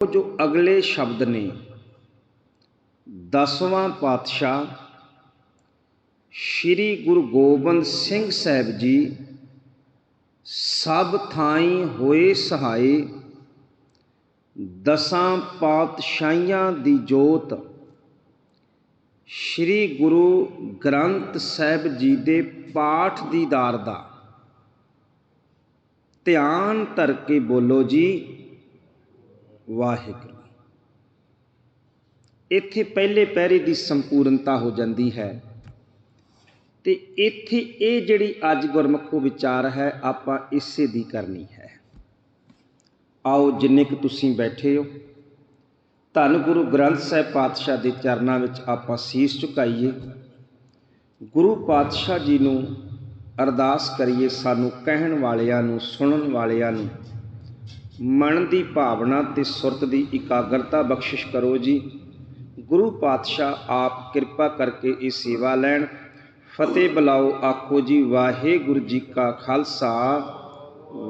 जो अगले शब्द ने दसवां पातशाह श्री गुरु गोबिंद सिंह साहब जी सब थाई होए सहाय दसां पातशाहियां दी जोत श्री गुरु ग्रंथ साहब जी दे पाठ दीदार दा ध्यान धर के बोलो जी वाहिगुरू। इत्थे पहले पैरे की संपूर्णता हो जाती है ते इत्थे ये जिहड़ी अज गुरमुखो विचार है आपां इसे दी करनी है। आओ जिन्ने कि तुसीं बैठे हो धन गुरु ग्रंथ साहिब पातशाह के चरणों में आपां सीस झुकाईए, गुरु पातशाह जी नूं अरदास करिए सानू कहण वालियां नूं सुणन वालियां नूं मन की भावना ते सुरत की इकाग्रता बख्शिश करो जी। गुरु पातशाह आप कृपा करके ये सेवा लैन। फतेह बुलाओ आखो जी वाहिगुरू जी का खालसा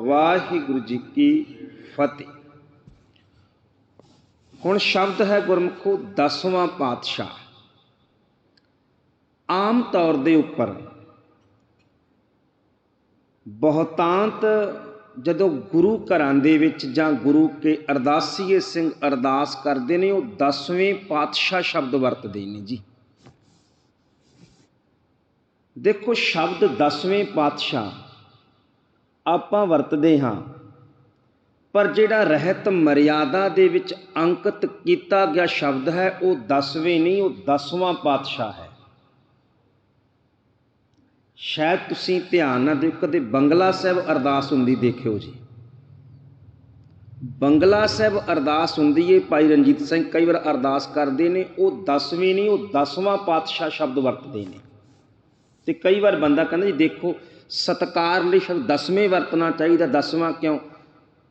वाहिगुरू जी की फतेह। हुण शब्द है गुरमुखो दसवां पातशाह। आम तौर के उपर बहुतांत जदों गुरु घरां दे विच जां गुरु के अरदासीए सिंह अरदास करते हैं वो दसवें पातशाह शब्द वरतते हैं जी। देखो शब्द दसवें पातशाह आपां वरतते हाँ, पर जिहड़ा रहत मर्यादा दे विच अंकित किया गया शब्द है वो दसवें नहीं, वो दसवां पातशाह है। शायद तुसीं ध्यान ना दिओ, कदे बंगला साहिब अरदास हुंदी देखिओ जी। बंगला साहिब अरदास हुंदी है, भाई रणजीत सिंह कई बार अरदास करते हैं, वो दसवीं नहीं वो दसवां पातशाह शब्द वरतते हैं। तो कई बार बंदा कहता जी देखो सत्कार लई शब्द दसवें वरतना चाहिए, दसवां क्यों?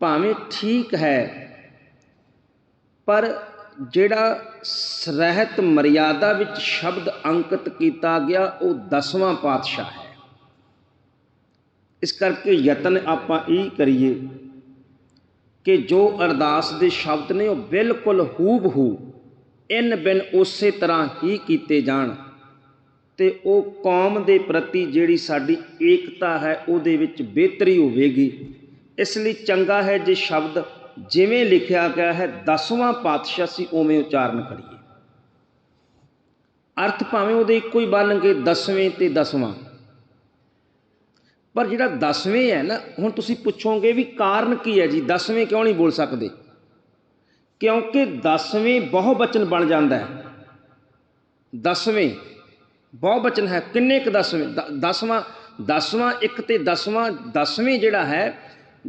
भावें ठीक है, पर जिहड़ा रहत मर्यादा विच शब्द अंकित किया गया वो दसवां पातशाह है। इस करके यतन आपां यही करिए कि जो अरदास के शब्द ने वो बिल्कुल हूबहू इन बिन उस तरह ही किए जाण ते वो कौम के प्रति जिहड़ी साडी एकता है उहदे विच बेहतरी होवेगी। इसलिए चंगा है जे शब्द जिवें लिखिया गया है दसवां पातशाह सी उवें उचारण करिए। अर्थ भावें उहदे इक्को ही बनणगे दसवें ते दसवां, पर जिहड़ा दसवें है ना, हुण तुसीं पुछोगे भी कारण की है जी दसवें क्यों नहीं बोल सकते? क्योंकि दसवें बहुवचन बन जाता है। दसवें बहुवचन है, किन्ने क दसवें? दसवां एक ते दसवें जिहड़ा है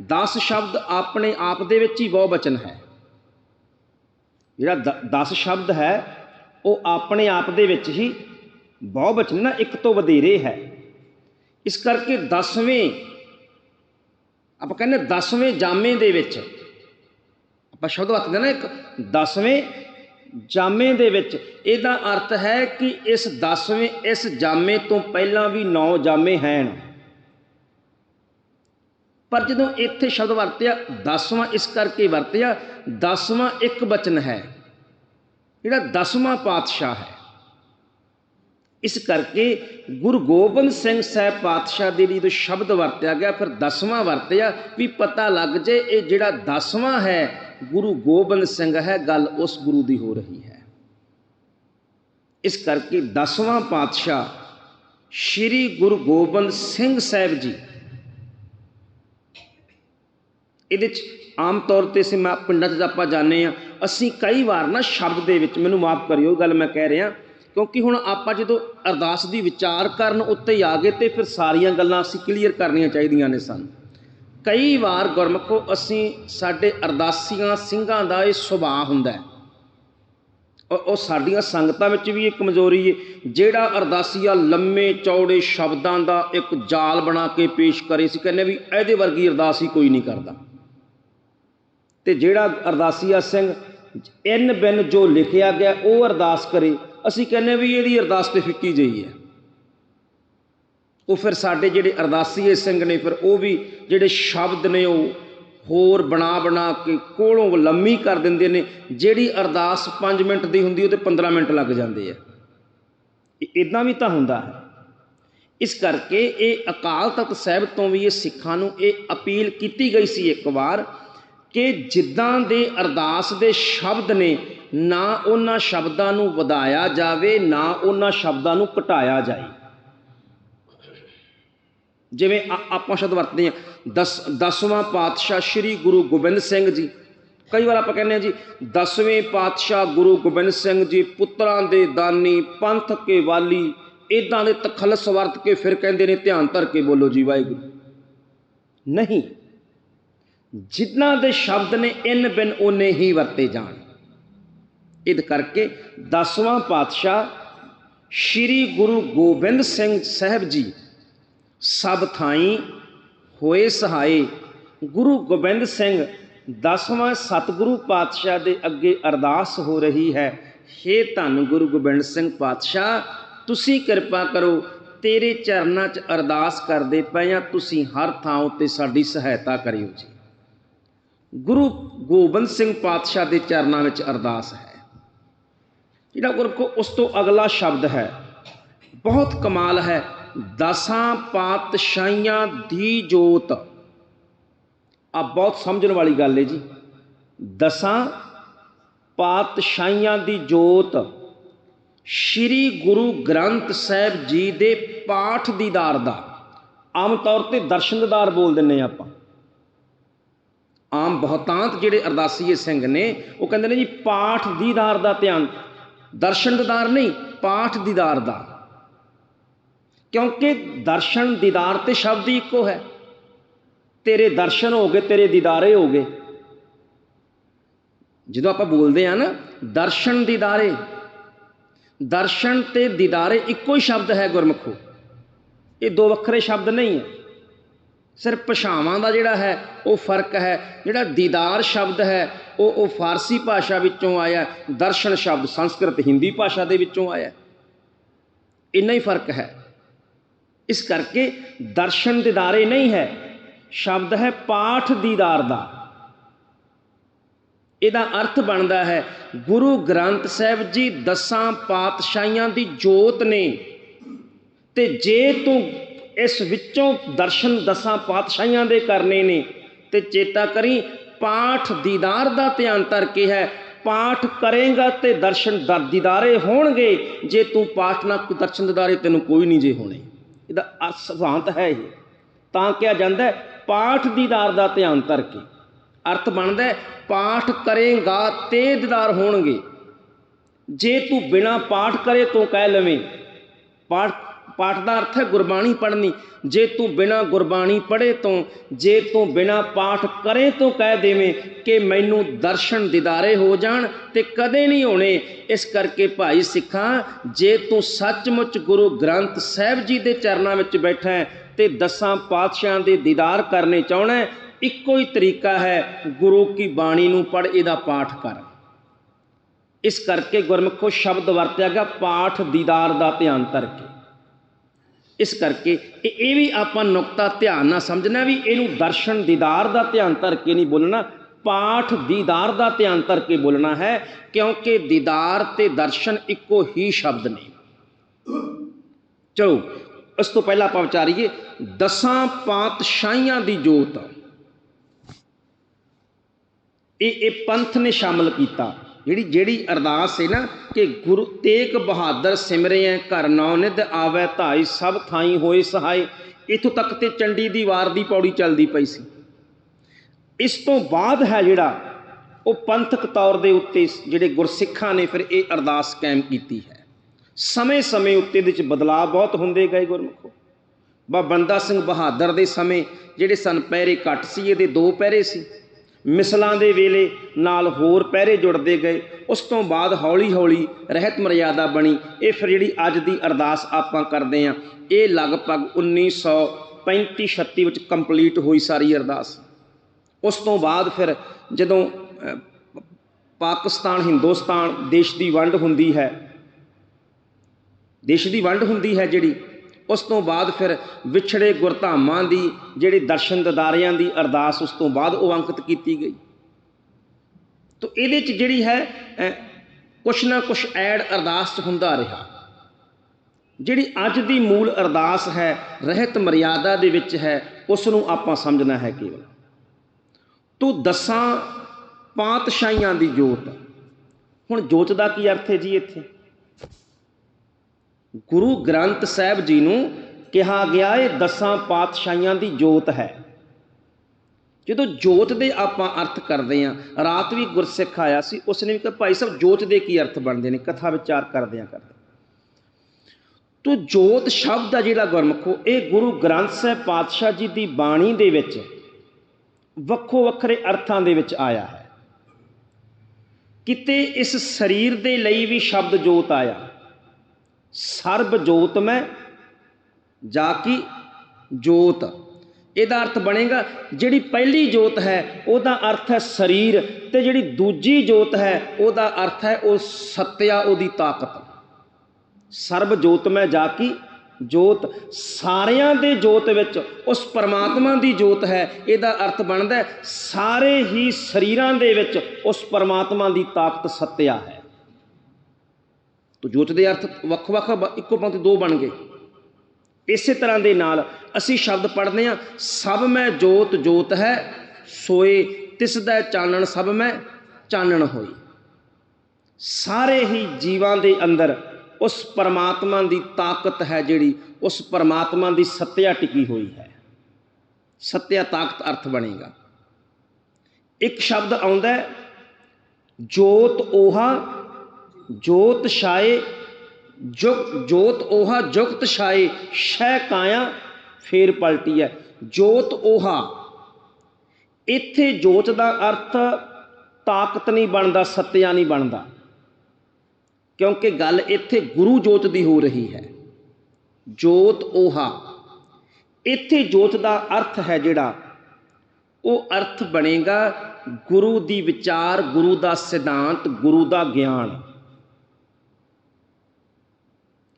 10 शब्द अपने आप दे विच ही बहुवचन है। जिहड़ा 10 शब्द है वो अपने आप दे विच ही बहुवचन ना, एक तो वधेरे है। इस करके दसवें आप कहने दसवें जामे दे विच आप शब्द वरतते ना, एक दसवें जामे दे विच, इहदा अर्थ है कि इस जामे तो पहला भी 9 जामे हैं। पर जदों इत्थे शब्द वरतिया दसवां इस करके वरतिया दसवां एक वचन है, जिहड़ा दसवां पातशाह है। इस करके गुरु गोबिंद सिंह साहब पातशाह दे लिए शब्द वरत्या गया, फिर दसवां वरत्या भी पता लग जाए ये जिहड़ा दसवां है गुरु गोबिंद सिंह है, गल उस गुरु की हो रही है। इस करके दसवां पातशाह श्री गुरु गोबिंद सिंह साहब जी ये आम तौर पर असीं पिंडां च आपां जाने असीं कई बार ना शब्द दे विच, मैनूं माफ़ करिओ गल मैं कह रहा, क्योंकि हुण आपां जदों अरदास दी विचार करन उत्ते ही आ गए तो फिर सारियां गल्लां असीं क्लीयर करनियां चाहीदियां ने सन। कई बार गुरमुखो असीं साडे अरदासियां सिंघां दा इह सुभाਅ हुंदा है, और साडियां संगतां विच भी एक कमजोरी है, जिहड़ा अरदासिया लम्मे चौड़े शब्दां दा एक जाल बना के पेश करे, असीं कहने भी इहदे वर्गी अरदास ही कोई नहीं करदा। ते जिहड़ा अरदासिया सिंह इन बिन जो लिखिया गया वो अरदास करे, असीं कहने भी इहदी अरदास ते फिक्की जही है। वो फिर साडे जिहड़े अरदासीए सिंह ने फिर वो भी जिहड़े शब्द ने वो होर बना बना के कोलों लम्मी कर देंदे ने। जिहड़ी अरदास 5 मिनट की हुंदी उह ते 15 मिनट लग जाते हैं। इदां भी तो हुंदा है। इस करके ये अकाल तख्त साहिब तो भी ये सिखां नूं ये अपील की गई सी एक बार कि जिद्दां दे अरदास दे शब्द ने ना उन्हां शब्दां नूं वधाया जावे ना उन्हां शब्दां नूं घटाया जाए। जिवें आपां शब्द वरतदे हां 10वां पातशाह श्री गुरु गोबिंद सिंह जी। कई बार आप कहने जी 10वें पातशाह गुरु गोबिंद सिंह जी पुत्रां दे दानी पंथ के वाली इदां दे तखलस वरत के फिर कहते ने ध्यान धर के बोलो जी वाहिगुरू। नहीं, जिन्हां दे शब्द ने इन बिन उन्ने ही वरते जाण। इस करके 10वां पातशाह श्री गुरु गोबिंद सिंह साहब जी सब थाई होए सहाय। गुरु गोबिंद सिंह 10वां सतगुरु पातशाह दे अगे अरदास हो रही है, हे धन गुरु गोबिंद सिंह पातशाह तुसी कृपा करो, तेरे चरनां च अरदास करदे पए आ, तुसी हर थां उत्ते साडी सहायता करियो जी। गुरु गोबिंद सिंह पातशाह के चरनां विच अरदास है। जिहड़ा गुरमुखो उस तो अगला शब्द है बहुत कमाल है, 10 पातशाहियां दी जोत। अब बहुत समझण वाली गल है जी। 10 पातशाहियां दी जोत श्री गुरु ग्रंथ साहिब जी दे पाठ दीदार दा, आम तौर पर दर्शन दीदार बोल दिंने आपां। आम बहुतांत जिहड़े अरदासीए सिंह ने वो कहते हैं जी पाठ दीदार दा ध्यान, दर्शन दीदार नहीं, पाठ दीदार दा। क्योंकि दर्शन दीदार ते शब्द ही इको है। तेरे दर्शन हो गए, तेरे दीदारे हो गए। जो आप बोलते हैं ना दर्शन दीदारे, दर्शन ते दीदारे इको ही शब्द है गुरमुखो, ये 2 वक्रे शब्द नहीं है। सिर्फ भाषावां दा जिहड़ा है वो फर्क है। जिहड़ा दीदार शब्द है वो फारसी भाषा विचों आया, दर्शन शब्द संस्कृत हिंदी भाषा दे विचों आया, इन्ना ही फर्क है। इस करके दर्शन दीदारे नहीं है, शब्द है पाठ दीदार दा। इहदा अर्थ बनता है गुरु ग्रंथ साहिब जी 10 पातशाहियां दी जोत ने, ते जे तू इस विचों दर्शन 10 पातशाहियां दे करने ने ते चेता करी पाठ दीदार दा ध्यान धर के है। पाठ करेगा ते दर्शन दीदारे होणगे, जे तू पाठ ना दर्शन दीदारे तेनों कोई नहीं जे होने। इहदा सिद्धांत है ये, तां किया जाता है पाठ दीदार दा ध्यान धर के। अर्थ बनता है पाठ करेगा ते दीदार होणगे। जे तू बिना पाठ करे तो कह लवें, पाठ का अर्थ है गुरबाणी पढ़नी। जे तू बिना गुरबाणी पढ़े तो, जे तू बिना पाठ करे तो कह देवें कि मैनू दर्शन दीदारे हो जाण ते कदे नहीं होने। इस करके भाई सिखा, जे तू सचमुच गुरु ग्रंथ साहिब जी के चरनां विच बैठा है ते 10 पातशाहां दे दीदार करने चाहना है, इक्को ही तरीका है, गुरु की बाणी नूं पढ़, इहदा पाठ कर। इस करके गुरमुखो शब्द वरत्या गया पाठ दीदार दा ध्यान धर के। इस करके ये भी आपां नुकता ध्यान ना समझना भी इनू दर्शन दीदार दा ध्यान धर के नहीं बोलना, पाठ दीदार दा ध्यान धर के बोलना है, क्योंकि दीदार ते दर्शन इक्को ही शब्द ने। चलो इस तो पहला आपां विचारीए 10 पातशाहियां दी जोत। ये पंथ ने शामिल किया। जिहड़ी अरदास है ना कि गुरु तेग बहादुर सिमरे घर नौ निध आवे धाई सब थाई होए सहाय, इत्थों तक तो चंडी दी वार दी पौड़ी चलती पई सी। इस तो बाद है जिहड़ा वो पंथक तौर के उत्ते जिहड़े गुरसिखां ने फिर ये अरदास कायम की है। समय समय उत्ते इहदे च बदलाव बहुत होंदे गए गुरमुखो। बाबा बंदा सिंह बहादुर के समय जिहड़े सन पैरे घट सी, इहदे 2 पैरे सी। मिसलों के वेले नाल होर पैरे जुड़ते गए। उस तो बाद हौली हौली रहत मर्यादा बनी। ये फिर जी अज की अरदास आपां करते हैं, ये लगभग 1935-36 में कंप्लीट हुई सारी अरदास। उस तो बाद फिर जदों पाकिस्तान हिंदुस्तान देश की वंड हुंदी है, देश की वंड हुंदी है जिहड़ी, उस तो बाद फिर विछड़े गुरधामां दी जिहड़ी दर्शन दीदारियां दी अरदास उस तो बाद वो अंकित की गई। तो ये जिहड़ी है कुछ ना कुछ ऐड अरदास हुंदा रहा। जिहड़ी अज दी मूल अरदास है रहत मर्यादा दे विच है, उसनूं आपां समझना है केवल। तो दसां पातशाहियां दी जोत। हुण जोत दा की अर्थ है जी? इत्थे गुरु ग्रंथ साहिब जी नूं कहा गया ये दसां पातशाहियां दी जोत है। ਜਦੋਂ जोत ਦੇ ਆਪਾਂ अर्थ करते हैं, रात भी गुरसिख आया सी, उसने भी कहा भाई साहब जोत के की अर्थ बनते हैं, कथा विचार करदे तो जोत शब्द आ जिहड़ा गुरमुखो ये गुरु ग्रंथ साहिब पातशाह जी की बाणी दे विच वक्खो वक्खरे अर्थां दे विच आया है। किते इस शरीर दे लई भी शब्द जोत आया, सर्ब जोत में जाकी जोत। ਇਹਦਾ अर्थ बनेगा जिहड़ी पहली जोत है ਉਹਦਾ अर्थ है शरीर, ते जिहड़ी दूजी जोत है ਉਹਦਾ अर्थ है ਉਹ सत्या ਉਹਦੀ ताकत। सर्ब जोत में जाकी जोत, सारियां दे जोत विच उस परमात्मा दी जोत है। ਇਹਦਾ अर्थ बनता है सारे ही शरीरां दे विच उस परमात्मा दी ताकत सत्या है। तो जोत दे अर्थ वख वख इक्को पंक्ति दो बन गए। इसे तरह के नाल असी शब्द पढ़ते हैं, सब में जोत जोत है सोए तिस दै चानण सब में चानण होई। सारे ही जीवां दे अंदर उस परमात्मा की ताकत है, जिहड़ी उस परमात्मा की सत्या टिकी हुई है। सत्या ताकत अर्थ बनेगा। एक शब्द आउंदा है जोत ओहा जोत छाए जोत ओहा जुगत छाए शह काया फेर पलटी है। जोत ओहा इत्थे जोत का अर्थ ताकत नहीं बनता, सत्या नहीं बनता, क्योंकि गल इत्थे गुरु जोत की हो रही है। जोत ओहा इत्थे जोत का अर्थ है जिहड़ा वो अर्थ बनेगा गुरु दी विचार, गुरु का सिद्धांत, गुरु का ज्ञान।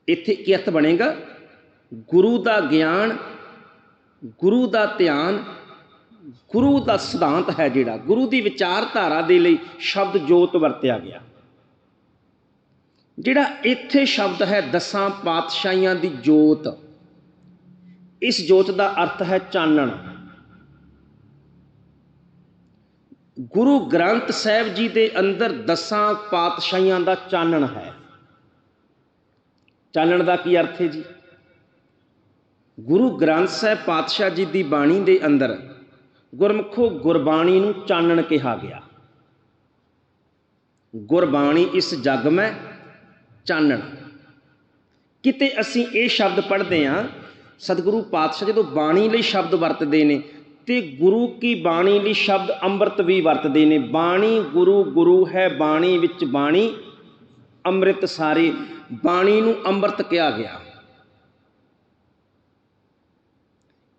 इत्थे की अर्थ बनेगा गुरु का ज्ञान, गुरु का ध्यान, गुरु का सिद्धांत है जिहड़ा गुरु की विचारधारा दे लई शब्द जोत वरत्या गया। जिहड़ा इत्थे शब्द है दसां पातशाहियां दी जोत, इस जोत का अर्थ है चानण। गुरु ग्रंथ साहिब जी के अंदर दसां पातशाहियां का चानण है। चानण का की अर्थ है जी? गुरु ग्रंथ साहिब पातशाह जी की बाणी के अंदर गुरमुखो गुरबाणी नूं चानण कहा गया। गुरबाणी इस जग में चानण। किते असीं ये शब्द पढ़ते हैं, सतगुरु पातशाह जो बाणी लई शब्द वरतते हैं तो गुरु की बाणी लई शब्द अंमृत भी वरतते हैं। बाणी गुरु, गुरु है बाणी विच बाणी अंमृत सारे। बाणी नूं अंमृत कहा गया।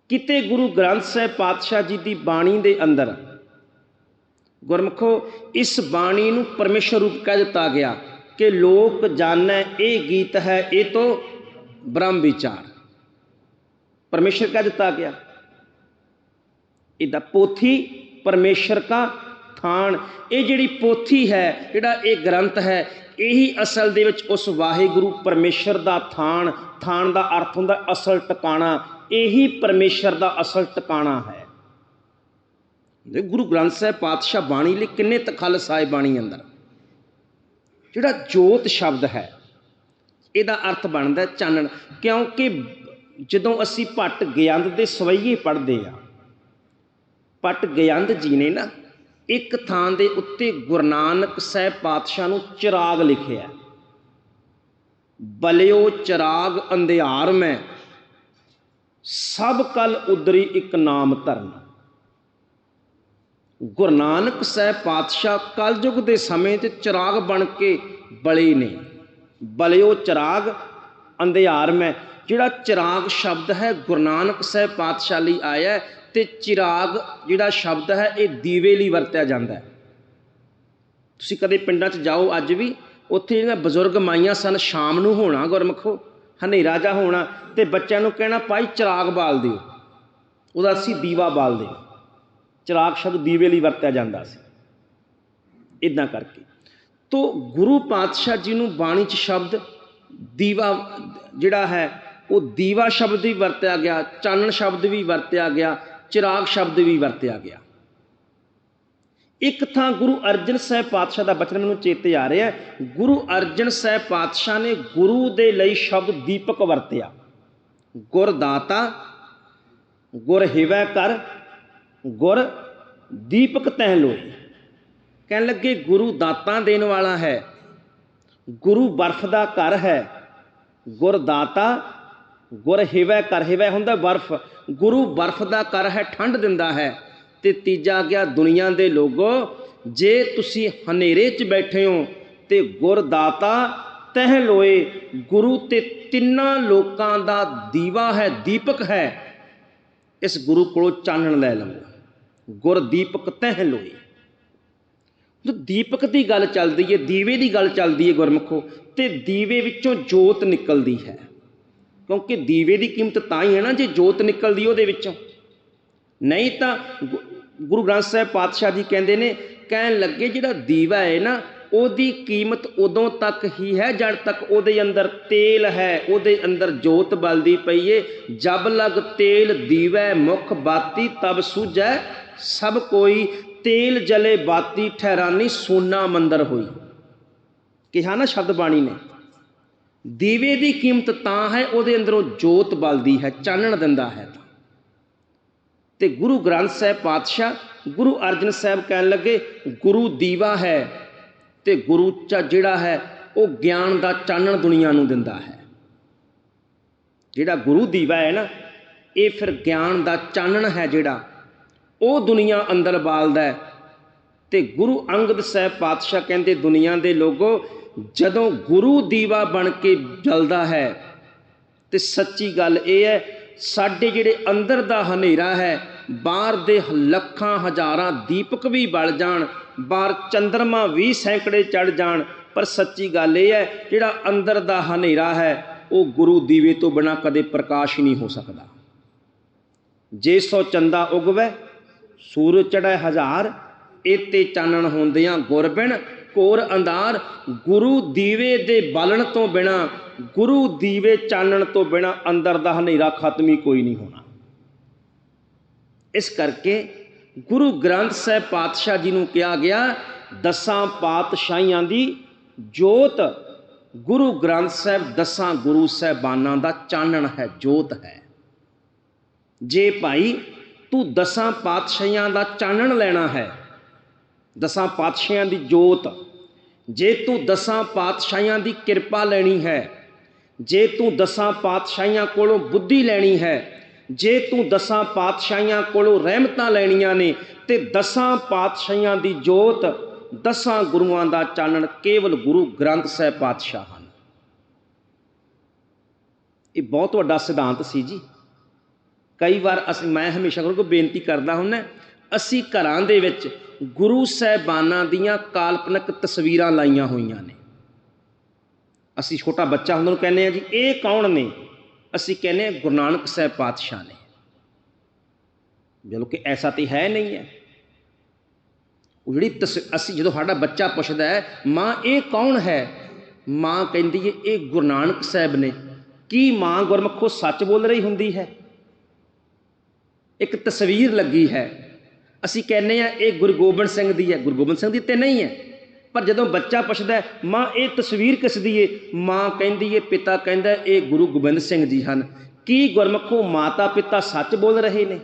किते गुरु ग्रंथ साहिब पातशाह जी की बाणी के अंदर गुरमुखो इस बाणी नूं परमेश्वर रूप कह दिता गया कि लोक जानै ये गीत है ये तो ब्रह्म विचार। परमेश्वर कह दिता गया। इदा पोथी परमेश्वर का थान। ये जिहड़ी पोथी है, जिहड़ा ये ग्रंथ है, यही असल दे विच उस वाहिगुरु परमेश्वर का थान। थान का अर्थ हुंदा असल टिकाणा। यही परमेश्वर का असल टिकाणा है। गुरु ग्रंथ साहिब पातशाह बाणी लई किन्ने तखल्लुस आए बाणी अंदर। जिहड़ा जोत शब्द है इहदा अर्थ बनदा चानण, क्योंकि जदों असीं भट्ट गयंद दे सवैये पढ़दे आ, भट्ट गयंद जी ने ना एक थान दे उत्ते गुरु नानक साहिब पातशाह नूं चिराग लिखिया। बलियो चिराग अंधियार में सब कल उदरी एक नाम धरन। गुरु नानक साहिब पातशाह कलयुग के समय ते चिराग बन के बले ने। बलियो चिराग अंधियार में, जिहड़ा चिराग शब्द है गुरु नानक साहिब पातशाह लई आया है। ते चिराग जिहड़ा शब्द है ये दीवे लई वरत्या जाता है। तुसीं कदे पिंडां 'च जाओ अज भी, उत्थे जिहड़ियां बजुर्ग माइयां सन शाम नूं होना गुरमुखो ਹਨੇਰਾ ਜਾ ਹੋਣਾ ਤੇ ਬੱਚਿਆਂ ਨੂੰ ਕਹਿਣਾ ਭਾਈ ਚਿਰਾਗ ਬਾਲ ਦਿਓ, ਉਹਦਾ ਅਸੀਂ ਦੀਵਾ ਬਾਲਦੇ। ਚਿਰਾਗ ਸ਼ਬਦ ਦੀਵੇ ਲਈ ਵਰਤਿਆ ਜਾਂਦਾ ਸੀ। ਇੱਦਾਂ ਕਰਕੇ ਤੋ ਗੁਰੂ ਪਾਤਸ਼ਾਹ ਜੀ ਨੂੰ ਬਾਣੀ 'ਚ ਸ਼ਬਦ ਦੀਵਾ ਜਿਹੜਾ ਹੈ ਉਹ ਦੀਵਾ ਸ਼ਬਦ ਵੀ ਵਰਤਿਆ ਗਿਆ, ਚਾਨਣ ਸ਼ਬਦ ਵੀ ਵਰਤਿਆ ਗਿਆ, ਚਿਰਾਗ ਸ਼ਬਦ ਵੀ ਵਰਤਿਆ ਗਿਆ। ਇੱਕ ਥਾਂ ਗੁਰੂ ਅਰਜਨ ਸਾਹਿਬ ਪਾਤਸ਼ਾਹ ਦਾ ਬਚਨ ਮੈਨੂੰ ਚੇਤੇ ਆ ਰਿਹਾ, ਗੁਰੂ ਅਰਜਨ ਸਾਹਿਬ ਪਾਤਸ਼ਾਹ ਨੇ ਗੁਰੂ ਦੇ ਲਈ ਸ਼ਬਦ ਦੀਪਕ ਵਰਤਿਆ। ਗੁਰ ਦਾਤਾ ਗੁਰ ਹਿਵੈ ਕਰ ਗੁਰ ਦੀਪਕ ਤਹਿ ਲੋਈ। ਕਹਿਣ ਲੱਗੇ ਗੁਰੂ ਦਾਤਾਂ ਦੇਣ ਵਾਲਾ ਹੈ, ਗੁਰੂ ਬਰਫ਼ ਦਾ ਘਰ ਹੈ। ਗੁਰ ਦਾਤਾ ਗੁਰ ਹਿਵੈ ਕਰ, ਹਿਵੈ ਹੁੰਦਾ ਬਰਫ਼, ਗੁਰੂ ਬਰਫ਼ ਦਾ ਘਰ ਹੈ, ਠੰਡ ਦਿੰਦਾ ਹੈ। ਤੇ ਤੀਜਾ ਆ ਗਿਆ ਦੁਨੀਆ ਦੇ ਲੋਗੋ, ਜੇ ਤੁਸੀਂ ਹਨੇਰੇ 'ਚ ਬੈਠੇ ਹੋ ਤੇ ਗੁਰ ਦਾਤਾ ਤਹਿ ਲੋਏ, ਗੁਰੂ ਤੇ ਤਿੰਨਾਂ ਲੋਕਾਂ ਦਾ ਦੀਵਾ ਹੈ, ਦੀਪਕ ਹੈ, ਇਸ ਗੁਰੂ ਕੋਲੋਂ ਚਾਨਣ ਲੈ ਲਵੋ। ਗੁਰ ਦੀਪਕ ਤਹਿ ਲੋਏ। ਦੀਪਕ ਦੀ ਗੱਲ ਚੱਲਦੀ ਹੈ, ਦੀਵੇ ਦੀ ਗੱਲ ਚੱਲਦੀ ਹੈ ਗੁਰਮੁਖੋ, ਤੇ ਦੀਵੇ ਵਿੱਚੋਂ ਜੋਤ ਨਿਕਲਦੀ ਹੈ। ਕਿਉਂਕਿ ਦੀਵੇ ਦੀ ਕੀਮਤ ਤਾਂ ਹੀ ਹੈ ਨਾ ਜੇ ਜੋਤ ਨਿਕਲਦੀ ਉਹਦੇ ਵਿੱਚੋਂ, ਨਹੀਂ ਤਾਂ ਗੁਰੂ ਗ੍ਰੰਥ ਸਾਹਿਬ ਪਾਤਸ਼ਾਹ ਜੀ ਕਹਿੰਦੇ ਨੇ, ਕਹਿਣ ਲੱਗੇ ਜਿਹੜਾ ਦੀਵਾ ਹੈ ਨਾ ਉਹਦੀ ਕੀਮਤ ਉਦੋਂ ਤੱਕ ਹੀ ਹੈ ਜਦ ਤੱਕ ਉਹਦੇ ਅੰਦਰ ਤੇਲ ਹੈ, ਉਹਦੇ ਅੰਦਰ ਜੋਤ ਬਲਦੀ ਪਈ ਏ। ਜਬ ਲਗ ਤੇਲ ਦੀਵੈ ਮੁਖ ਬਾਤੀ ਤਬ ਸੂਝੈ ਸਭ ਕੋਈ, ਤੇਲ ਜਲੇ ਬਾਤੀ ਠਹਿਰਾਨੀ ਸੋਨਾ ਮੰਦਰ ਹੋਈ। ਕਿਹਾ ਨਾ ਸ਼ਬਦ ਬਾਣੀ ਨੇ, ਦੀਵੇ ਦੀ ਕੀਮਤ ਤਾਂ ਹੈ ਉਹਦੇ ਅੰਦਰੋਂ ਜੋਤ ਬਲਦੀ ਹੈ, ਚਾਨਣ ਦਿੰਦਾ ਹੈ। ਤੇ ਗੁਰੂ ਗ੍ਰੰਥ ਸਾਹਿਬ ਪਾਤਸ਼ਾਹ ਗੁਰੂ ਅਰਜਨ ਸਾਹਿਬ ਕਹਿਣ ਲੱਗੇ ਗੁਰੂ ਦੀਵਾ ਹੈ ਤੇ ਗੁਰੂ ਜਿਹੜਾ ਹੈ ਉਹ ਗਿਆਨ ਦਾ ਚਾਨਣ ਦੁਨੀਆ ਨੂੰ ਦਿੰਦਾ ਹੈ। ਜਿਹੜਾ ਗੁਰੂ ਦੀਵਾ ਹੈ ਨਾ ਇਹ ਫਿਰ ਗਿਆਨ ਦਾ ਚਾਨਣ ਹੈ, ਜਿਹੜਾ ਉਹ ਦੁਨੀਆ ਅੰਦਰ ਬਾਲਦਾ ਹੈ। ਤੇ ਗੁਰੂ ਅੰਗਦ ਸਾਹਿਬ ਪਾਤਸ਼ਾਹ ਕਹਿੰਦੇ ਦੁਨੀਆ ਦੇ ਲੋਗੋ, ਜਦੋਂ ਗੁਰੂ ਦੀਵਾ ਬਣ ਕੇ ਜਲਦਾ ਹੈ ਤੇ ਸੱਚੀ ਗੱਲ ਇਹ ਹੈ ਸਾਡੇ ਜਿਹੜੇ ਅੰਦਰ ਦਾ ਹਨੇਰਾ ਹੈ, ਬਾਹਰ ਦੇ ਲੱਖਾਂ ਹਜ਼ਾਰਾਂ ਦੀਪਕ ਵੀ ਬਲ ਜਾਣ, ਬਾਹਰ ਚੰਦਰਮਾ ਵੀ ਸੈਂਕੜੇ ਚੜ੍ਹ ਜਾਣ, ਪਰ ਸੱਚੀ ਗੱਲ ਇਹ ਹੈ ਜਿਹੜਾ ਅੰਦਰ ਦਾ ਹਨੇਰਾ ਹੈ ਉਹ ਗੁਰੂ ਦੀਵੇ ਤੋਂ ਬਿਨਾਂ ਕਦੇ ਪ੍ਰਕਾਸ਼ ਹੀ ਨਹੀਂ ਹੋ ਸਕਦਾ। ਜੇ ਸੋ ਚੰਦਾ ਉਗਵੈ ਸੂਰਜ ਚੜ੍ਹੈ ਹਜ਼ਾਰ, ਇਤੇ ਚਾਨਣ ਹੁੰਦਿਆਂ ਗੁਰ ਬਿਨ ਘੋਰ ਅੰਧਾਰ। ਗੁਰੂ ਦੀਵੇ ਦੇ ਬਾਲਣ ਤੋਂ ਬਿਨਾਂ, ਗੁਰੂ ਦੀਵੇ ਚਾਨਣ ਤੋਂ ਬਿਨਾਂ ਅੰਦਰ ਦਾ ਹਨੇਰਾ ਖਤਮ ਹੀ ਕੋਈ ਨਹੀਂ ਹੋਣਾ। ਇਸ ਕਰਕੇ ਗੁਰੂ ਗ੍ਰੰਥ ਸਾਹਿਬ ਪਾਤਸ਼ਾਹ ਜੀ ਨੂੰ ਕਿਹਾ ਗਿਆ ਦਸਾਂ ਪਾਤਸ਼ਾਹੀਆਂ ਦੀ ਜੋਤ। ਗੁਰੂ ਗ੍ਰੰਥ ਸਾਹਿਬ ਦਸਾਂ ਗੁਰੂ ਸਾਹਿਬਾਨਾਂ ਦਾ ਚਾਨਣ ਹੈ, ਜੋਤ ਹੈ। ਜੇ ਭਾਈ ਤੂੰ ਦਸਾਂ ਪਾਤਸ਼ਾਹੀਆਂ ਦਾ ਚਾਨਣ ਲੈਣਾ ਹੈ, ਦਸਾਂ ਪਾਤਸ਼ਾਹੀਆਂ ਦੀ ਜੋਤ, ਜੇ ਤੂੰ ਦਸਾਂ ਪਾਤਸ਼ਾਹੀਆਂ ਦੀ ਕਿਰਪਾ ਲੈਣੀ ਹੈ, ਜੇ ਤੂੰ ਦਸਾਂ ਪਾਤਸ਼ਾਹੀਆਂ ਕੋਲੋਂ ਬੁੱਧੀ ਲੈਣੀ ਹੈ, ਜੇ ਤੂੰ ਦਸਾਂ ਪਾਤਸ਼ਾਹੀਆਂ ਕੋਲੋਂ ਰਹਿਮਤਾਂ ਲੈਣੀਆਂ ਨੇ, ਤੇ ਦਸਾਂ ਪਾਤਸ਼ਾਹੀਆਂ ਦੀ ਜੋਤ, ਦਸਾਂ ਗੁਰੂਆਂ ਦਾ ਚਾਨਣ ਕੇਵਲ ਗੁਰੂ ਗ੍ਰੰਥ ਸਾਹਿਬ ਪਾਤਸ਼ਾਹ ਹਨ। ਇਹ ਬਹੁਤ ਵੱਡਾ ਸਿਧਾਂਤ ਸੀ ਜੀ। ਕਈ ਵਾਰ ਮੈਂ ਹਮੇਸ਼ਾ ਗੁਰੂ ਕੋਲ ਬੇਨਤੀ ਕਰਦਾ ਹੁੰਦਾ, ਅਸੀਂ ਘਰਾਂ ਦੇ ਵਿੱਚ ਗੁਰੂ ਸਾਹਿਬਾਨਾਂ ਦੀਆਂ ਕਾਲਪਨਿਕ ਤਸਵੀਰਾਂ ਲਾਈਆਂ ਹੋਈਆਂ ਨੇ। ਅਸੀਂ ਛੋਟਾ ਬੱਚਾ ਹੁੰਦਾ ਨੂੰ ਕਹਿੰਦੇ ਹਾਂ ਜੀ ਇਹ ਕੌਣ ਨੇ, ਅਸੀਂ ਕਹਿੰਦੇ ਹਾਂ ਗੁਰੂ ਨਾਨਕ ਸਾਹਿਬ ਪਾਤਸ਼ਾਹ ਨੇ, ਜਦੋਂ ਕਿ ਐਸਾ ਤਾਂ ਹੈ ਨਹੀਂ ਹੈ। ਉਹ ਜਿਹੜੀ ਅਸੀਂ ਜਦੋਂ ਸਾਡਾ ਬੱਚਾ ਪੁੱਛਦਾ ਹੈ ਮਾਂ ਇਹ ਕੌਣ ਹੈ, ਮਾਂ ਕਹਿੰਦੀ ਹੈ ਇਹ ਗੁਰੂ ਨਾਨਕ ਸਾਹਿਬ ਨੇ। ਕੀ ਮਾਂ ਗੁਰਮੁਖੋ ਸੱਚ ਬੋਲ ਰਹੀ ਹੁੰਦੀ ਹੈ? ਇੱਕ ਤਸਵੀਰ ਲੱਗੀ ਹੈ, ਅਸੀਂ ਕਹਿੰਦੇ ਹਾਂ ਇਹ ਗੁਰੂ ਗੋਬਿੰਦ ਸਿੰਘ ਦੀ ਹੈ। ਗੁਰੂ ਗੋਬਿੰਦ ਸਿੰਘ ਦੀ ਤੇ ਨਹੀਂ ਹੈ, ਪਰ ਜਦੋਂ ਬੱਚਾ ਪੁੱਛਦਾ ਮਾਂ ਇਹ ਤਸਵੀਰ ਕਿਸ ਦੀ ਹੈ, ਮਾਂ ਕਹਿੰਦੀ ਹੈ, ਪਿਤਾ ਕਹਿੰਦਾ ਇਹ ਗੁਰੂ ਗੋਬਿੰਦ ਸਿੰਘ ਜੀ ਹਨ। ਕੀ ਗੁਰਮੁਖੋ ਮਾਤਾ ਪਿਤਾ ਸੱਚ ਬੋਲ ਰਹੇ ਨੇ?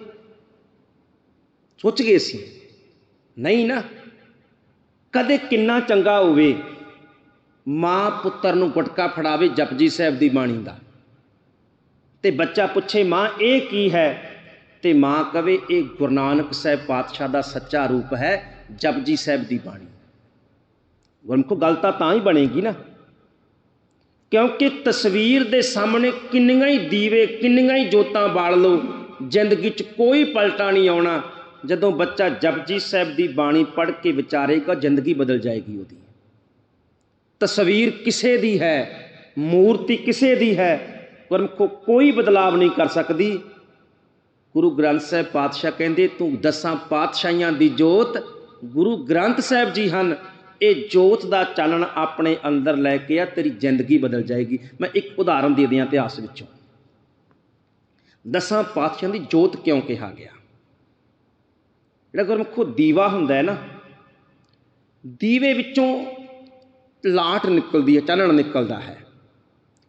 ਸੋਚ ਗਏ ਸੀ? ਨਹੀਂ ਨਾ। ਕਦੇ ਕਿੰਨਾ ਚੰਗਾ ਹੋਵੇ ਮਾਂ ਪੁੱਤਰ ਨੂੰ ਗੁਟਕਾ ਫੜਾਵੇ ਜਪਜੀ ਸਾਹਿਬ ਦੀ ਬਾਣੀ ਦਾ, ਤੇ ਬੱਚਾ ਪੁੱਛੇ ਮਾਂ ਇਹ ਕੀ ਹੈ, ਤੇ ਮਾਂ ਕਵੇ ਇਹ ਗੁਰੂ ਨਾਨਕ ਸਾਹਿਬ ਪਾਤਸ਼ਾਹ ਦਾ ਸੱਚਾ ਰੂਪ ਹੈ, ਜਪਜੀ ਸਾਹਿਬ ਦੀ ਬਾਣੀ। ਗੁਰਮੁਖੋ ਗੱਲ ਤਾਂ ਹੀ ਬਣੇਗੀ ਨਾ, ਕਿਉਂਕਿ ਤਸਵੀਰ ਦੇ ਸਾਹਮਣੇ ਕਿੰਨੀਆਂ ਹੀ ਦੀਵੇ, ਕਿੰਨੀਆਂ ਹੀ ਜੋਤਾਂ ਬਾਲ ਲਓ, ਜ਼ਿੰਦਗੀ 'ਚ ਕੋਈ ਪਲਟਾ ਨਹੀਂ ਆਉਣਾ। ਜਦੋਂ ਬੱਚਾ ਜਪਜੀ ਸਾਹਿਬ ਦੀ ਬਾਣੀ ਪੜ੍ਹ ਕੇ ਵਿਚਾਰੇਗਾ, ਜ਼ਿੰਦਗੀ ਬਦਲ ਜਾਏਗੀ ਉਹਦੀ। ਤਸਵੀਰ ਕਿਸੇ ਦੀ ਹੈ, ਮੂਰਤੀ ਕਿਸੇ ਦੀ ਹੈ, गुरमुखो कोई बदलाव नहीं कर सकती। गुरु ग्रंथ साहिब पातशाह कहते तू 10 पातशाहियां दी जोत गुरु ग्रंथ साहिब जी हैं। ये जोत का चानण अपने अंदर लैके आ तेरी जिंदगी बदल जाएगी। मैं एक उदाहरण दे दियाँ इतिहास विचों। 10 पातशाहियां दी जोत क्यों कहा गया? जिहड़ा गुरमुखो दीवा हुंदा है ना, दीवे विचों लाट निकलती है, चानण निकलता है।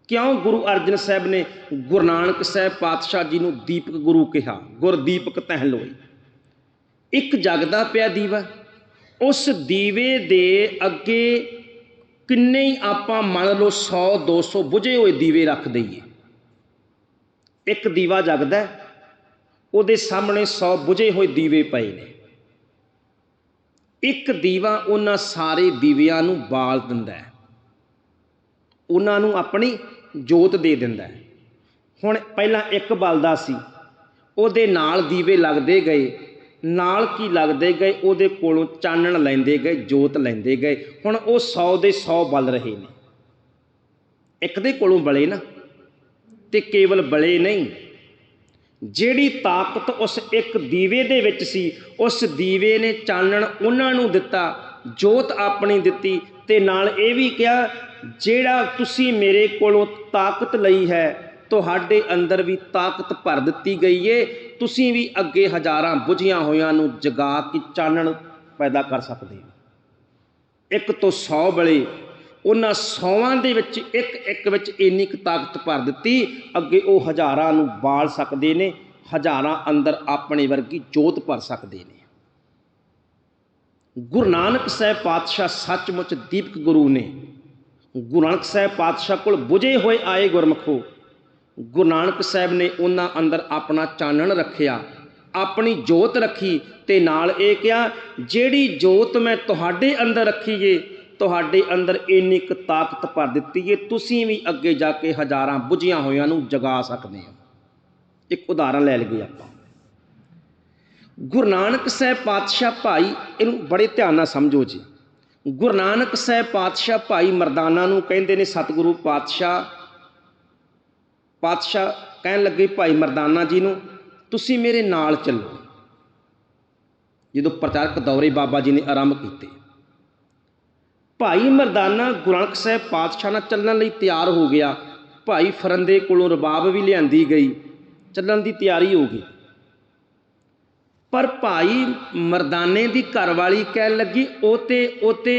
क्यों गुरु अर्जन साहब ने गुरु नानक साहब पातशाह जी नूं दीपक गुरु कहा? गुरदीपक तह लोई। एक जगदा पिया दीवा, उस दीवे दे अगे किन्ने ही आपां मान लो 100-200 बुझे हुए दीवे रख दईए। एक दीवा जगदा, उहदे सामने 100 बुझे हुए दीवे पए ने। एक दीवा उन्हां सारे दीवियां नूं बाल दिंदा है, उन्हां नूं अपनी जोत दे दिंदा है। हुण पहलां एक बलदा सी, उहदे नाल दीवे लगदे गए, नाल की लगदे गए, उहदे कोलों चानण लैंदे गए, जोत लैंदे गए। हुण वो 100 दे 100 बल रहे ने। एक दे कोलों बले ना, ते केवल बले नहीं, जिहड़ी ताकत उस एक दीवे दे विच सी, उस दीवे ने चानण उन्हां नूं दिता, जोत अपनी दिती, ते नाल ये भी कहा जिहड़ा तुसीं मेरे कोलों ताकत लई है, तुहाडे अंदर भी ताकत भर दिती गई है। तुसीं भी अगे हज़ारां बुझियां होइआं नूं जगा के चानण पैदा कर सकदे हो। 1 तो 100 बले, उन्हां 100वां दे विच एक विच इन्नी क ताकत भर दिती, अगे वो हज़ारां नूं बाल सकदे ने, हज़ारां अंदर अपने वर्गी जोत भर सकदे ने। गुरु नानक साहब पातशाह सचमुच दीपक गुरु ने। गुरु नानक साहब पातशाह कोल बुझे होए आए गुरमुखो। गुरु नानक साहब ने उन्हां अंदर अपना चानण रखिया, अपनी जोत रखी, ते नाल ये कहा जिहड़ी जोत मैं तुहाडे अंदर रखी है, तुहाडे अंदर इन्नी क ताकत भर दिती है, तुसीं भी अगे जाके हज़ारां बुझियां होइआं नूं जगा सकदे हो। एक उदाहरण लै लईए आपां। गुरु नानक साहब पातशाह भाई, इहनूं बड़े ध्यान नाल समझो जी। गुरु नानक साहब पातशाह भाई मरदाना नूं कहंदे ने सतगुरु पातशाह कहण लगे भाई मरदाना जी नूं, तुसीं मेरे नाल चलो। जदों प्रचारक दौरे बाबा जी ने आरंभ कीते, भाई मरदाना गुरु नानक साहब पातशाह नाल चलण लई तैयार हो गया। भाई फरंदे कोलों रबाब भी लिआंदी गई, चलण दी तैयारी हो गई। पर भाई मरदाने की घरवाली कहन लगी ओ ते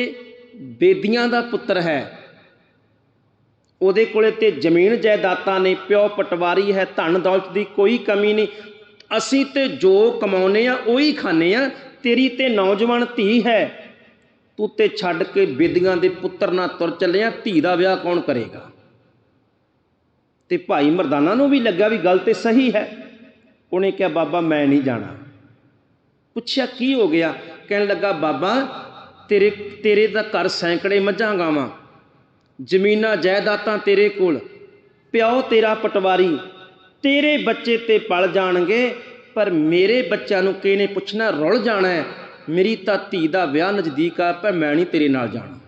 बेदियां दा पुत्र है, ਉਹਦੇ ਕੋਲੇ ਤੇ ਜ਼ਮੀਨ ਜਾਇਦਾਦਾਂ ਨੇ, ਪਿਓ ਪਟਵਾਰੀ ਹੈ, ਧਨ ਦੌਲਤ ਦੀ ਕੋਈ ਕਮੀ ਨਹੀਂ, ਅਸੀਂ ਤੇ ਜੋ ਕਮਾਉਂਦੇ ਆ ਉਹੀ ਖਾਂਦੇ ਆ, ਤੇਰੀ ਤੇ ਨੌਜਵਾਨ ਧੀ ਹੈ, ਤੂੰ ਤੇ ਛੱਡ ਕੇ ਬੇਦੀਆਂ ਦੇ ਪੁੱਤਰ ਨਾਲ ਤੁਰ ਚੱਲਿਆ, ਧੀ ਦਾ ਵਿਆਹ ਕੌਣ ਕਰੇਗਾ? ਤੇ ਭਾਈ ਮਰਦਾਨਾ ਨੂੰ ਵੀ ਲੱਗਾ ਵੀ ਗੱਲ ਤੇ ਸਹੀ ਹੈ। ਉਹਨੇ ਕਿਹਾ ਬਾਬਾ ਮੈਂ ਨਹੀਂ ਜਾਣਾ। ਪੁੱਛਿਆ ਕੀ ਹੋ ਗਿਆ? ਕਹਿਣ ਲੱਗਾ ਬਾਬਾ ਤੇਰੇ ਦਾ ਘਰ ਸੈਂਕੜੇ ਮੱਝਾਂ ਗਾਵਾਂ, ਜ਼ਮੀਨਾਂ ਜਾਇਦਾਦਾਂ ਤੇਰੇ ਕੋਲ, ਪਿਓ ਤੇਰਾ ਪਟਵਾਰੀ, ਤੇਰੇ ਬੱਚੇ ਤੇ ਪਲ ਜਾਣਗੇ, ਪਰ ਮੇਰੇ ਬੱਚਿਆਂ ਨੂੰ ਕਿਹਨੇ ਪੁੱਛਣਾ, ਰੁਲ ਜਾਣਾ ਹੈ। ਮੇਰੀ ਤਾਂ ਧੀ ਦਾ ਵਿਆਹ ਨਜ਼ਦੀਕ ਆ, ਪਰ ਮੈਂ ਨਹੀਂ ਤੇਰੇ ਨਾਲ ਜਾਣਾ।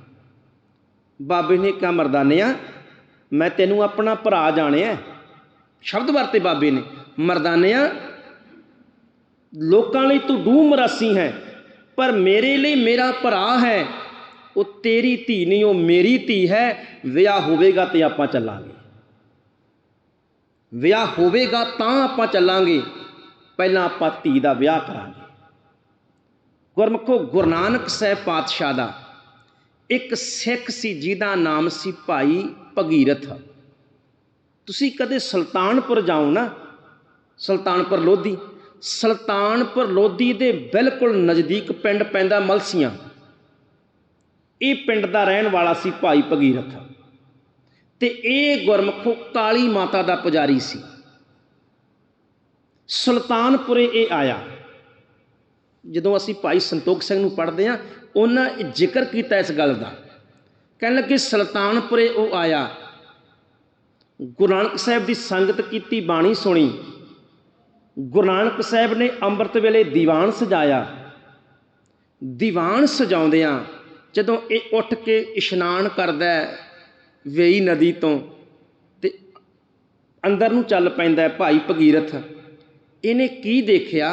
ਬਾਬੇ ਨੇ ਕਿਹਾ ਮਰਦਾਨਿਆ ਮੈਂ ਤੈਨੂੰ ਆਪਣਾ ਭਰਾ ਜਾਣਿਆ। ਸ਼ਬਦ ਵਰਤੇ ਬਾਬੇ ਨੇ, ਮਰਦਾਨਿਆ ਲੋਕਾਂ ਲਈ ਤੂੰ ਡੂਮ ਮਰਾਸੀ ਹੈ, ਪਰ ਮੇਰੇ ਲਈ ਮੇਰਾ ਭਰਾ ਹੈ। ਉਹ ਤੇਰੀ ਧੀ ਨਹੀਂ, ਉਹ ਮੇਰੀ ਧੀ ਹੈ। ਵਿਆਹ ਹੋਵੇਗਾ ਤੇ ਆਪਾਂ ਚੱਲਾਂਗੇ, ਵਿਆਹ ਹੋਵੇਗਾ ਤਾਂ ਆਪਾਂ ਚੱਲਾਂਗੇ, ਪਹਿਲਾਂ ਆਪਾਂ ਧੀ ਦਾ ਵਿਆਹ ਕਰਾਂਗੇ। ਗੁਰਮੁਖੋ ਗੁਰੂ ਨਾਨਕ ਸਾਹਿਬ ਪਾਤਸ਼ਾਹ ਦਾ ਇੱਕ ਸਿੱਖ ਸੀ ਜਿਹਦਾ ਨਾਮ ਸੀ ਭਾਈ ਭਗੀਰਥ। ਤੁਸੀਂ ਕਦੇ ਸੁਲਤਾਨਪੁਰ ਜਾਓ ਨਾ, ਸੁਲਤਾਨਪੁਰ ਲੋਧੀ, ਸੁਲਤਾਨਪੁਰ ਲੋਧੀ ਦੇ ਬਿਲਕੁਲ ਨਜ਼ਦੀਕ ਪਿੰਡ ਪੈਂਦਾ ਮਲਸੀਆਂ। ਇਹ ਪਿੰਡ ਦਾ ਰਹਿਣ ਵਾਲਾ ਸੀ ਭਾਈ ਭਗੀਰਥ, ਤੇ ਇਹ ਗੁਰਮੁਖੋ ਕਾਲੀ ਮਾਤਾ ਦਾ ਪੁਜਾਰੀ ਸੀ। ਸੁਲਤਾਨਪੁਰੇ ਇਹ ਆਇਆ। ਜਦੋਂ ਅਸੀਂ ਭਾਈ ਸੰਤੋਖ ਸਿੰਘ ਨੂੰ ਪੜ੍ਹਦੇ ਹਾਂ, ਉਹਨਾਂ ਜ਼ਿਕਰ ਕੀਤਾ ਇਸ ਗੱਲ ਦਾ। ਕਹਿਣ ਲੱਗੇ ਸੁਲਤਾਨਪੁਰੇ ਉਹ ਆਇਆ, ਗੁਰੂ ਨਾਨਕ ਸਾਹਿਬ ਦੀ ਸੰਗਤ ਕੀਤੀ, ਬਾਣੀ ਸੁਣੀ। ਗੁਰੂ ਨਾਨਕ ਸਾਹਿਬ ਨੇ ਅੰਮ੍ਰਿਤ ਵੇਲੇ ਦੀਵਾਨ ਸਜਾਇਆ। ਦੀਵਾਨ ਸਜਾਉਂਦਿਆਂ ਜਦੋਂ ਇਹ ਉੱਠ ਕੇ ਇਸ਼ਨਾਨ ਕਰਦਾ ਵੇਈ ਨਦੀ ਤੋਂ, ਤੇ अंदर नूं चल पैंदा भाई भगीरथ। इहने की देखिया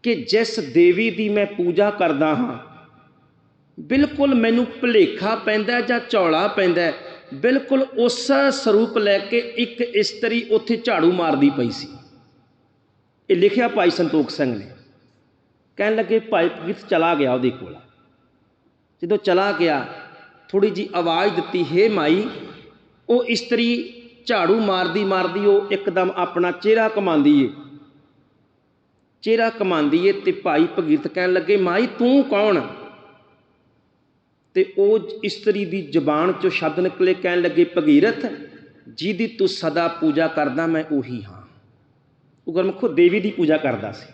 कि जिस देवी की मैं पूजा करदा हाँ बिल्कुल मैनू भुलेखा पैंदा जां झौला पैंदा, बिल्कुल उस स्वरूप लैके एक इस्त्री उत्थे झाड़ू मारदी पई सी। ये लिखिया भाई संतोख सिंह ने। कहन लगे भाई भगीरथ चला गया उहदे कोल। जदों चला गया थोड़ी जी आवाज़ दिती, हे माई। वो इस्त्री झाड़ू मारदी मारदी वो एकदम अपना चेहरा घुमांदी है, चेहरा घुमांदी है ते भाई भगीरथ कहन लगे माई तू कौन? ते ओ इस्त्री दी जबान चों शब्द निकले, कहन लगे भगीरथ जिहदी तू सदा पूजा करदा मैं उही हाँ। वो गुरमुखो देवी की पूजा करदा सी,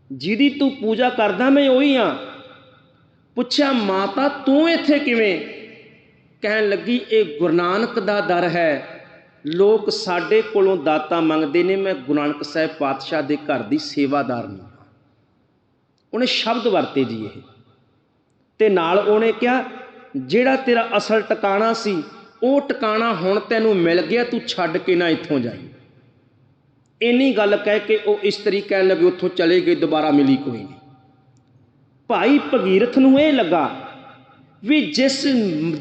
जिहदी तू पूजा करदा मैं उही हाँ। पुछया माता तू इत्थे किवें? कहन लगी ये गुरु नानक दा दर है, लोग साडे कोलों दाता मंगते ने, मैं गुरु नानक साहिब पातशाह दे घर दी सेवादार नहीं हाँ। उन्हें शब्द वरते जी ये ते नाल उन्हें क्या जेड़ा तेरा असल टिकाणा सी वो टिकाणा हुण तैनूं मिल गया, तू छड्ड के ना इत्थों जाई। इन्नी गल कह के वो इस्त्री कहन लगे उत्थों चले गए, दोबारा मिली कोई नहीं। भाई भगीरथ नूं ये लगा भी जिस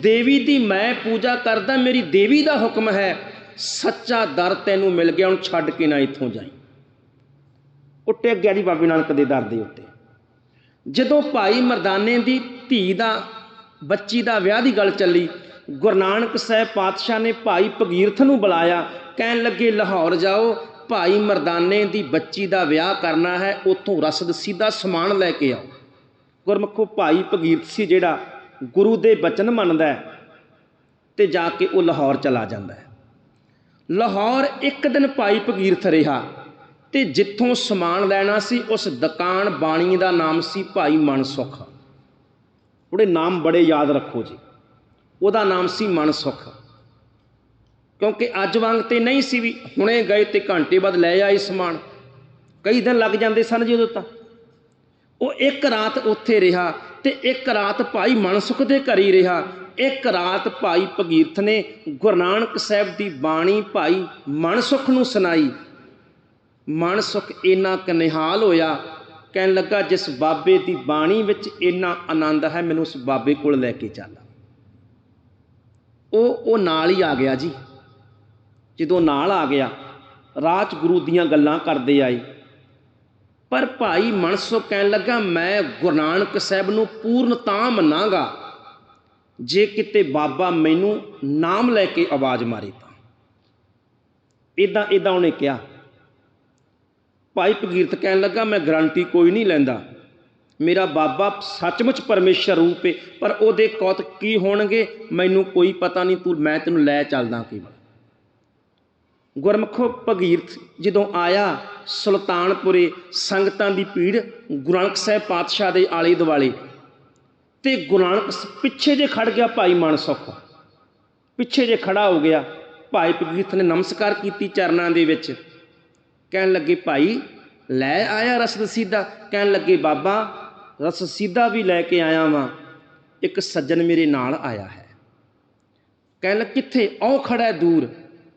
देवी की मैं पूजा करदा मेरी देवी का हुक्म है, सच्चा दर तैनूं मिल गया, हुण छड्ड के ना इत्थों जाई। उट्टे गया जी बाबे नानक दे दर दे उत्ते। जदों भाई मरदाने की धी दा बच्ची का विआह की गल चली, गुरु नानक साहिब पातशाह ने भाई भगीरथ नूं बुलाया। कहन लगे लाहौर जाओ, भाई मरदाने की बच्ची का विआह करना है, उत्थों रसद सीधा समान लैके आओ। गुरमुखो भाई भगीरथ सी जिहड़ा गुरु दे बचन मनदा है ते जाके वो लाहौर चला जाता है। लाहौर एक दिन भाई भगीरथ रहा ते जिथों समान लैना सी उस दुकान बाणी का नाम सी भाई मनसुख। थोड़े नाम बड़े याद रखो जी। उहदा नाम सी मनसुख, क्योंकि अज वांग ते नहीं सी भी हुणे गए ते घंटे बाद लै आए समान, कई दिन लग जाते सन जी उदों तां। वो एक रात उत्थे रहा ते एक रात भाई मनसुख दे घर ही रहा। एक रात भाई भगीरथ ने गुरु नानक साहिब की बाणी भाई मनसुख नूं सुनाई। मनसुख इन्ना कनिहाल होया, कहन लगा जिस बाबे की बाणी विच इन्ना आनंद है, मैनूं उस बाबे कोल लैके चल। वो नाल ही आ गया जी। जदों नाल आ गया राह च गुरु दीयां गल्लां करदे आए, पर भाई मनसुख कहन लगा मैं गुरु नानक साहिब नूं पूर्ण तां मन्नांगा जे किते बाबा मैनू नाम लैके आवाज़ मारे तां। इदां इदां उन्हें कहा। भाई भगीरथ कहन लगा मैं गारंटी कोई नहीं लैंदा, मेरा बाबा सचमुच परमेश्वर रूप है, पर उहदे कौतक की होणगे मैनू कोई पता नहीं, तू मैं तैनूं लै चलदा केवल। गुरमुखो भगीरथ जदों आया सुल्तानपुरे, संगतां दी भीड़ गुरु नानक साहिब पातशाह दे आले दुआले, ते गुरु नानक पिछे जे खड़ गया भाई मनसुख, पिछे जे खड़ा हो गया। भाई भगीरथ ने नमस्कार की चरनां दे विच। कहन लगे भाई लै आया रसद सीधा? कहन लगे बाबा रसद सीधा भी लैके आया वां, एक सज्जन मेरे नाल आया है। कहन लगे कित्थे? औ खड़ा है दूर।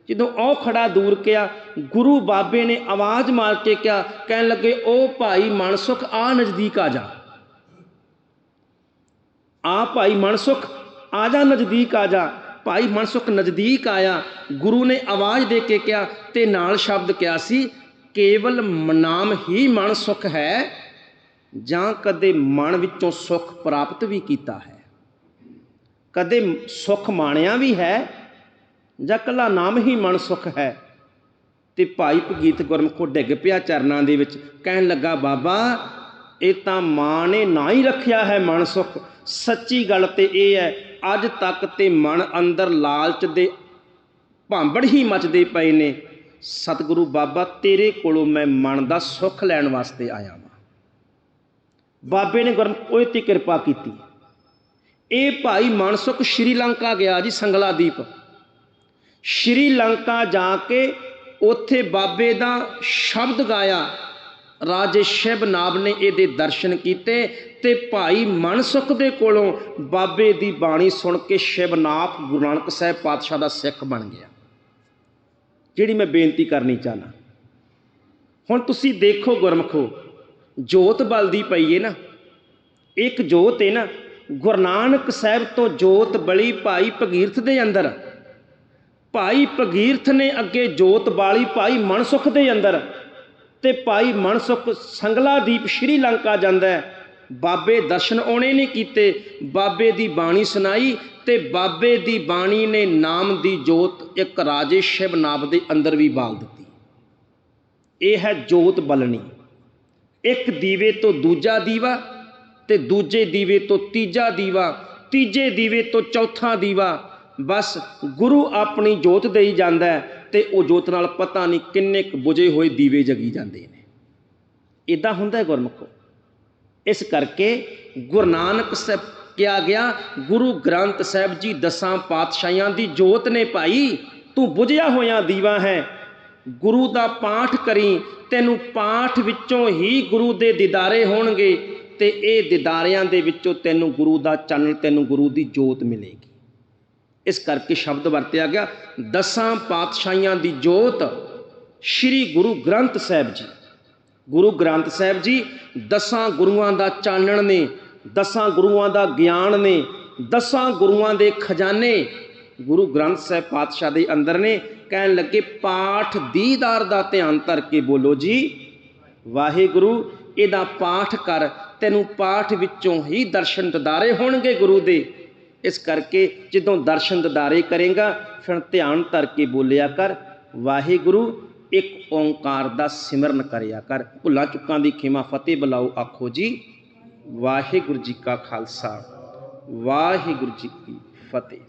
जदों औ खड़ा दूर किया, गुरु बाबे ने आवाज़ मार के क्या कहन लगे ओ भाई मनसुख आ नज़दीक आ जा, आ भाई मनसुख आ जा नज़दीक आ जा। भाई मनसुख नज़दीक आया, गुरु ने आवाज़ दे के क्या ते नाल शब्द क्या सी, केवल नाम ही मनसुख है जां कदे मन विचों सुख प्राप्त भी किया है, कदे सुख माणिया भी है जां कला नाम ही मनसुख है। ते भाई भगीरथ गुरमुखो डिग पिया चरनां दे विच। कहन लगा बाबा ये तां मां ने ना ही रखिया है मनसुख। सच्ची गल ते ये है अज तक ते मन अंदर लालच दे भांबड़ ही मचदे पए ने। सतगुरु बाबा तेरे कोलों मैं मन दा सुख लैण वास्ते आया वां। बाबे ने गुरमुखो ते किरपा की। ये भाई मनसुख श्रीलंका गया जी, संगला दीप श्रीलंका जाके उत्थे बाबे दा शब्द गाया। राजे शिवनाभ ने ये दर्शन किए ते भाई मनसुख दे कोलों बाबे दी बाणी सुन के शिवनाथ गुरु नानक साहिब पातशाह दा सिख बन गया। ਜਿਹੜੀ ਮੈਂ ਬੇਨਤੀ ਕਰਨੀ ਚਾਹਨਾ। ਹੁਣ ਤੁਸੀਂ ਦੇਖੋ ਗੁਰਮਖੋ, ਜੋਤ ਬਲਦੀ ਪਈ ਹੈ ਨਾ, ਇੱਕ ਜੋਤ ਹੈ ਨਾ, ਗੁਰੂ ਨਾਨਕ ਸਾਹਿਬ ਤੋਂ ਜੋਤ ਬਲੀ ਭਾਈ ਭਗੀਰਥ ਦੇ ਅੰਦਰ। ਭਾਈ ਭਗੀਰਥ ਨੇ ਅੱਗੇ ਜੋਤ ਬਾਲੀ ਭਾਈ ਮਨਸੁਖ ਦੇ ਅੰਦਰ, ਤੇ ਭਾਈ ਮਨਸੁਖ ਸੰਗਲਾਦੀਪ ਸ਼੍ਰੀਲੰਕਾ ਜਾਂਦਾ ਹੈ। ਬਾਬੇ ਦਰਸ਼ਨ ਉਹਨੇ ਨਹੀਂ ਕੀਤੇ, ਬਾਬੇ ਦੀ ਬਾਣੀ ਸੁਣਾਈ, ਤੇ ਬਾਬੇ ਦੀ ਬਾਣੀ ਨੇ ਨਾਮ ਦੀ ਜੋਤ ਇੱਕ ਰਾਜੇ ਸ਼ਿਵਨਾਭ ਦੇ ਅੰਦਰ ਵੀ ਬਾਲ ਦਿੱਤੀ। ਇਹ ਹੈ ਜੋਤ ਬਲਣੀ। ਇੱਕ ਦੀਵੇ ਤੋਂ ਦੂਜਾ ਦੀਵਾ, ਤੇ ਦੂਜੇ ਦੀਵੇ ਤੋਂ ਤੀਜਾ ਦੀਵਾ, ਤੀਜੇ ਦੀਵੇ ਤੋਂ ਚੌਥਾ ਦੀਵਾ। ਬਸ ਗੁਰੂ ਆਪਣੀ ਜੋਤ ਦੇਈ ਜਾਂਦਾ ਹੈ, ਤੇ ਉਹ ਜੋਤ ਨਾਲ ਪਤਾ ਨਹੀਂ ਕਿੰਨੇ ਕੁ ਬੁਝੇ ਹੋਏ ਦੀਵੇ ਜਗੀ ਜਾਂਦੇ ਨੇ। ਇੱਦਾਂ ਹੁੰਦਾ ਹੈ ਗੁਰਮੁਖੋ। ਇਸ ਕਰਕੇ ਗੁਰੂ ਨਾਨਕ ਸਾਹਿਬ ਕਿਹਾ ਗਿਆ, ਗੁਰੂ ਗ੍ਰੰਥ ਸਾਹਿਬ ਜੀ 10 ਪਾਤਸ਼ਾਹੀਆਂ ਦੀ ਜੋਤ ਨੇ ਭਾਈ, ਤੂੰ ਬੁਝਿਆ ਹੋਇਆ ਦੀਵਾ ਹੈ। ਗੁਰੂ ਦਾ ਪਾਠ ਕਰੀ, ਤੈਨੂੰ ਪਾਠ ਵਿੱਚੋਂ ਹੀ ਗੁਰੂ ਦੇ ਦੀਦਾਰੇ ਹੋਣਗੇ, ਤੇ ਇਹ ਦੀਦਾਰਿਆਂ ਦੇ ਵਿੱਚੋਂ ਤੈਨੂੰ ਗੁਰੂ ਦਾ ਚਾਨਣ, ਤੈਨੂੰ ਗੁਰੂ ਦੀ ਜੋਤ ਮਿਲੇਗੀ। ਇਸ ਕਰਕੇ ਸ਼ਬਦ ਵਰਤਿਆ ਗਿਆ 10 ਪਾਤਸ਼ਾਹੀਆਂ ਦੀ ਜੋਤ ਸ਼੍ਰੀ ਗੁਰੂ ਗ੍ਰੰਥ ਸਾਹਿਬ ਜੀ। ਗੁਰੂ ਗ੍ਰੰਥ ਸਾਹਿਬ ਜੀ 10 ਗੁਰੂਆਂ ਦਾ ਚਾਨਣ ਨੇ, 10 ਗੁਰੂਆਂ ਦਾ ਗਿਆਨ ਨੇ, 10 ਗੁਰੂਆਂ ਦੇ ਖਜ਼ਾਨੇ ਗੁਰੂ ਗ੍ਰੰਥ ਸਾਹਿਬ ਪਾਤਸ਼ਾਹ ਦੇ ਅੰਦਰ ਨੇ। ਕਹਿਣ ਲੱਗੇ ਪਾਠ ਦੀਦਾਰ ਦਾ ਧਿਆਨ ਧਰ ਕੇ ਬੋਲੋ ਜੀ ਵਾਹਿਗੁਰੂ। ਇਹਦਾ ਪਾਠ ਕਰ, ਤੈਨੂੰ ਪਾਠ ਵਿੱਚੋਂ ਹੀ ਦਰਸ਼ਨ ਦਿਦਾਰੇ ਹੋਣਗੇ ਗੁਰੂ ਦੇ। ਇਸ ਕਰਕੇ ਜਦੋਂ ਦਰਸ਼ਨ ਦਿਦਾਰੇ ਕਰੇਗਾ, ਫਿਰ ਧਿਆਨ ਧਰ ਕੇ ਬੋਲਿਆ ਕਰ ਵਾਹਿਗੁਰੂ। ਇੱਕ ਓਂਕਾਰ ਦਾ ਸਿਮਰਨ ਕਰਿਆ ਕਰ। ਭੁੱਲਾਂ ਚੁੱਕਾਂ ਦੀ ਖਿਮਾ, ਫਤਿਹ ਬੁਲਾਓ, ਆਖੋ ਜੀ ਵਾਹਿਗੁਰੂ ਜੀ ਕਾ ਖਾਲਸਾ, ਵਾਹਿਗੁਰੂ ਜੀ ਕੀ ਫਤਿਹ।